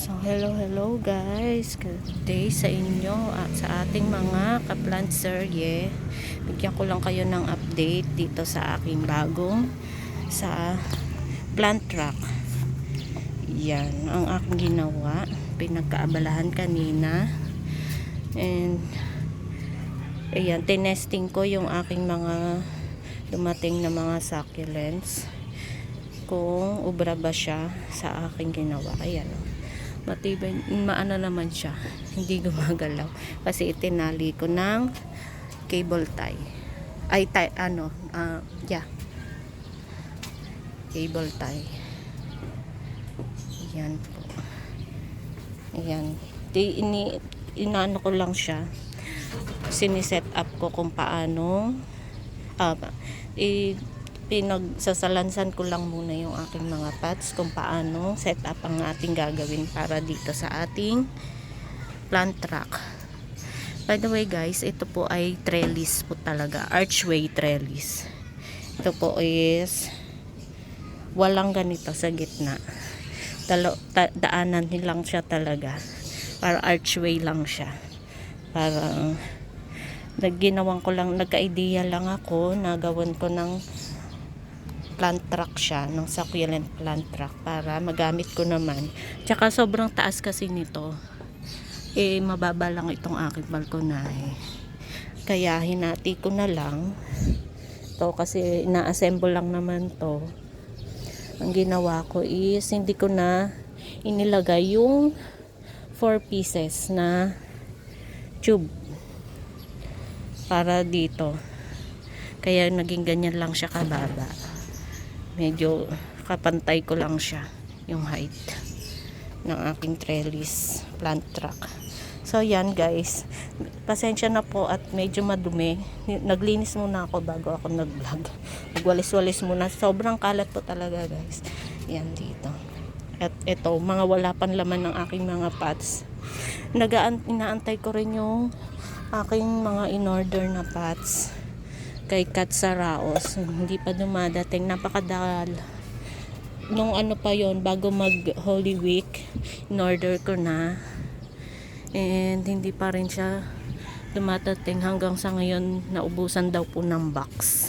So, hello guys. Good day sa inyo at sa ating mga ka-plant serye. Bigyan ko lang kayo ng update dito sa aking bagong sa plant truck. Yan ang aking ginawa. Pinagkaabalahan kanina. And ayan, tinesting ko yung aking mga dumating na mga succulents. Kung ubra ba siya sa aking ginawa. Ayan o. Matibay, maano naman siya, hindi gumagalaw kasi itinali ko ng cable tie cable tie. Yan po, ayan, inaano ko lang siya, siniset up ko kung paano pinagsasalansan ko lang muna yung aking mga pots kung paano set up ang ating gagawin para dito sa ating plant truck. By the way guys, ito po ay trellis po talaga, archway trellis. Ito po is walang ganito sa gitna, daanan lang siya talaga, para archway lang siya. Parang ginawang ko lang, nagka-idea lang ako, nagawan ko ng plant truck siya, ng succulent plant truck para magamit ko naman. Tsaka sobrang taas kasi nito, mababa lang itong aking balkonahe, kaya hinati ko na lang to kasi ina-assemble lang naman to. Ang ginawa ko is hindi ko na inilagay yung 4 pieces na tube para dito, kaya naging ganyan lang siya kababa. Medyo kapantay ko lang siya yung height ng aking trellis plant truck. So yan guys, pasensya na po at medyo madumi. Naglinis muna ako bago ako nag-vlog. Nagwalis-walis muna, sobrang kalat po talaga guys. Yan dito. At ito, mga wala pang laman ng aking mga pots. Inaantay ko rin yung aking mga in-order na pots kay Kat Saraos, hindi pa dumadating, napakadal. Nung ano pa yon, bago mag Holy Week, in order ko na, and hindi pa rin siya dumadating hanggang sa ngayon. Naubusan daw po ng box,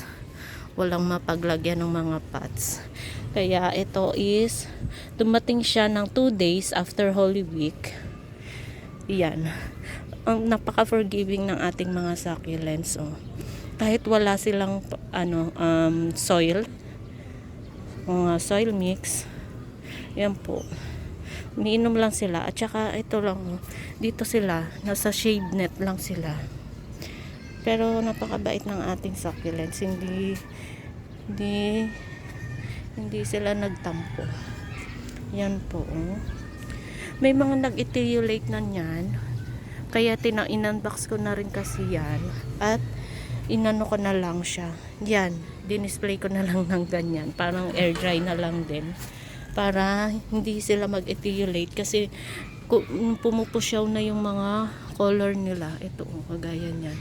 walang mapaglagyan ng mga pots. Kaya ito is dumating siya ng 2 days after Holy Week. Yan, ang napaka-forgiving ng ating mga succulents. Kahit wala silang soil, mga soil mix, yan po, umiinom lang sila. At saka ito lang, dito sila, nasa shade net lang sila. Pero napakabait ng ating succulents, hindi sila nagtampo. Yan po. May mga nag-etiolate na yan, kaya in-unbox ko na rin kasi yan, at inano ko na lang siya. Yan, dinisplay ko na lang ng ganyan, parang air dry na lang din, para hindi sila mag-etiolate kasi pumupusyaw na yung mga color nila. Ito kagaya niyan.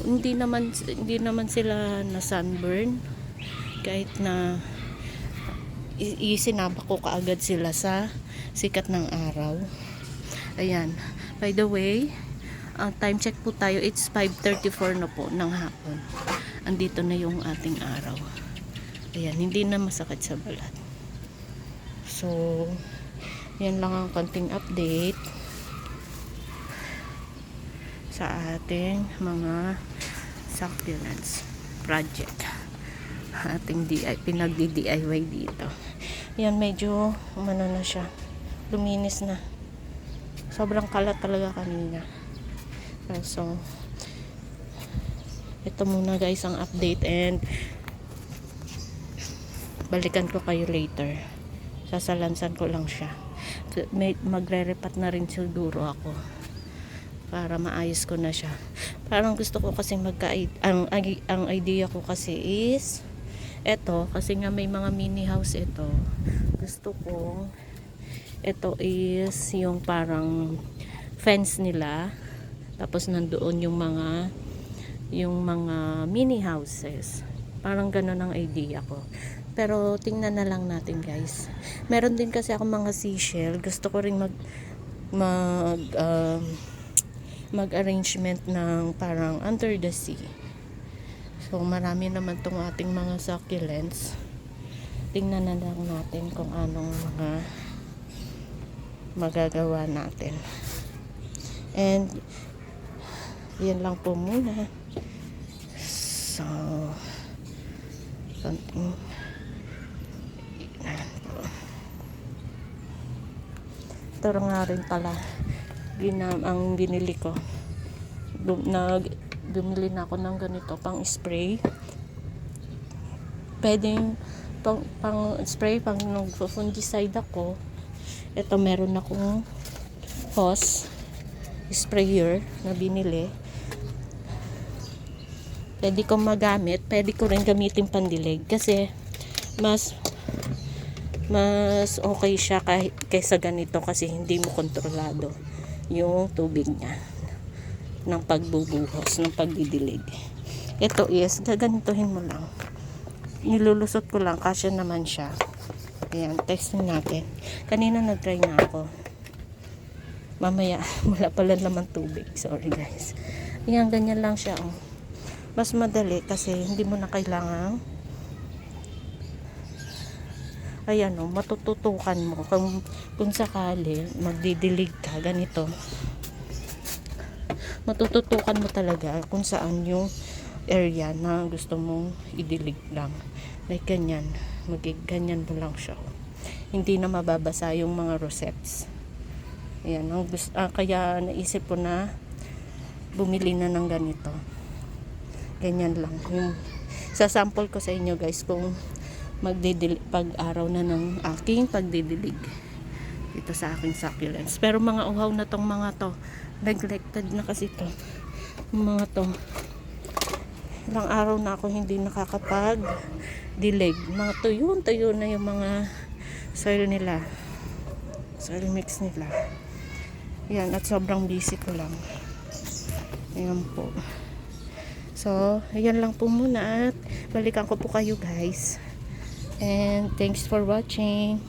Hindi naman sila na sunburn, kahit na isinabak ko kaagad sila sa sikat ng araw. Ayan, by the way, time check po tayo, it's 5:34 na po ng hapon. Andito na yung ating araw. Ayan, hindi na masakit sa balat. So yan lang ang konting update sa ating mga succulents project, ating pinagdi-DIY dito. Yan, medyo umano na siya, luminis na. Sobrang kalat talaga kanina. So ito muna guys ang update, and balikan ko kayo later. Sasalansan ko lang siya. Magre-repat na rin siguro ako para maayos ko na siya. Parang gusto ko kasi ang idea ko kasi is eto, kasi nga may mga mini house ito. Gusto ko ito is yung parang fence nila, tapos nandoon yung mga mini houses. Parang gano'n ang idea ko. Pero tingnan na lang natin guys. Meron din kasi ako mga seashell. Gusto ko rin mag mag-arrangement ng parang under the sea. So marami naman tong ating mga succulents. Tingnan na lang natin kung anong mga magagawa natin. And yan lang po muna. So something. Ito nga rin pala ang binili ko. Bumili na ako ng ganito pang spray. Pwedeng pang spray pang nag-fungicide ako. Ito meron akong hose sprayer na binili. Pwede kong magamit, pwede ko rin gamitin pandilig kasi mas okay siya kaysa ganito kasi hindi mo kontrolado yung tubig niya ng pagbubuhos, ng pagdidilig. Ito is gaganituhin mo lang, nilulusot ko lang, kasya naman siya. Ayan, testing natin. Kanina nag-try na ako, mamaya wala pala naman tubig, sorry guys. Ayan, ganyan lang siya oh. Mas madali kasi hindi mo na kailangan, ayan o, matututukan mo kung sakali magdidilig ka ganito, matututukan mo talaga kung saan yung area na gusto mong idilig lang, like ganyan, ganyan mo lang siya, hindi na mababasa yung mga rosettes. Ayan, kaya naisip ko na bumili na ng ganito. Ganyan lang. Yung sasample ko sa inyo guys kung pag-araw na ng aking pagdidilig dito sa aking succulents. Pero mga uhaw na tong mga to. Neglected na kasi to. Mga to. Ilang araw na ako hindi nakakapag-dilig. Mga tuyo na yung mga soil nila. Soil mix nila. Yan, at sobrang busy ko lang. Ayan po. So, ayan lang po muna at balikan ko po kayo guys. And thanks for watching.